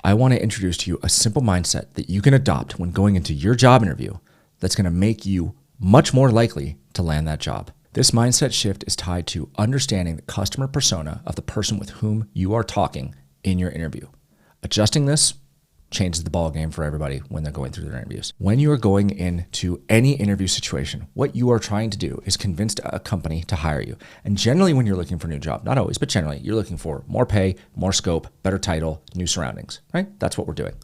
I want to introduce to you a simple mindset that you can adopt when going into your job interview that's going to make you much more likely to land that job. This mindset shift is tied to understanding the customer persona of the person with whom you are talking in your interview. Adjusting this changes the ball game for everybody when they're going through their interviews. When you are going into any interview situation, what you are trying to do is convince a company to hire you. And generally when you're looking for a new job, not always, but generally you're looking for more pay, more scope, better title, new surroundings, right? That's what we're doing.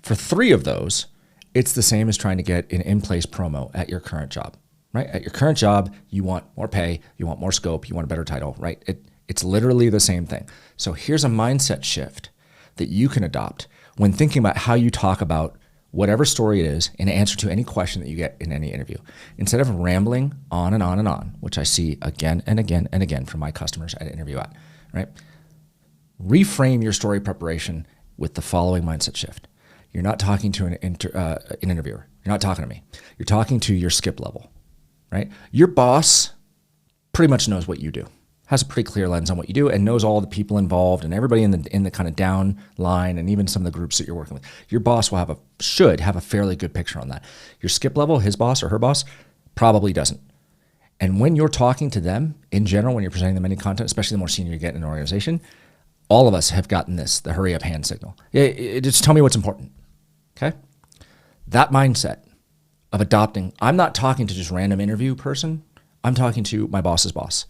For 3 of those, it's the same as trying to get an in-place promo at your current job, right? At your current job, you want more pay, you want more scope, you want a better title, right? It's literally the same thing. So here's a mindset shift that you can adopt when thinking about how you talk about whatever story it is in answer to any question that you get in any interview. Instead of rambling on and on and on, which I see again and again and again from my customers at interview at, right? Reframe your story preparation with the following mindset shift. You're not talking to an interviewer. You're not talking to me. You're talking to your skip level, right? Your boss pretty much knows what you do, has a pretty clear lens on what you do, and knows all the people involved and everybody in the kind of down line and even some of the groups that you're working with. Your boss will should have a fairly good picture on that. Your skip level, his boss or her boss, probably doesn't. And when you're talking to them, in general, when you're presenting them any content, especially the more senior you get in an organization, all of us have gotten this, the hurry up hand signal. Just tell me what's important, okay? That mindset of adopting, I'm not talking to just random interview person, I'm talking to my boss's boss.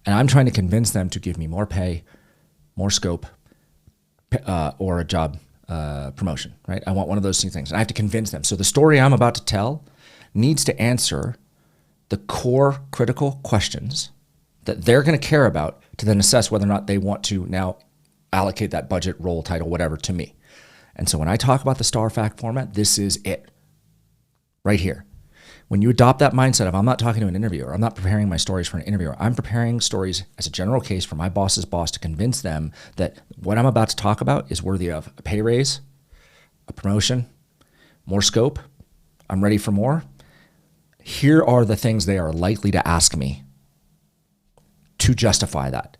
And I'm trying to convince them to give me more pay, more scope, or a job promotion, right? I want one of those 2 things. And I have to convince them. So the story I'm about to tell needs to answer the core critical questions that they're going to care about to then assess whether or not they want to now allocate that budget, role, title, whatever to me. And so when I talk about the STAR fact format, this is it right here. When you adopt that mindset of I'm not talking to an interviewer, I'm not preparing my stories for an interviewer, I'm preparing stories as a general case for my boss's boss to convince them that what I'm about to talk about is worthy of a pay raise, a promotion, more scope, I'm ready for more. Here are the things they are likely to ask me to justify that.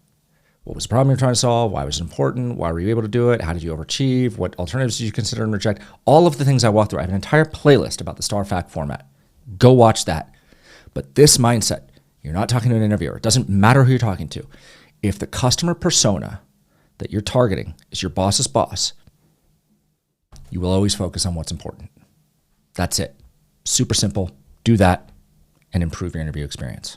What was the problem you're trying to solve? Why was it important? Why were you able to do it? How did you overachieve? What alternatives did you consider and reject? All of the things I walk through. I have an entire playlist about the STAR fact format. Go watch that. But this mindset, you're not talking to an interviewer. It doesn't matter who you're talking to. If the customer persona that you're targeting is your boss's boss, you will always focus on what's important. That's it. Super simple. Do that and improve your interview experience.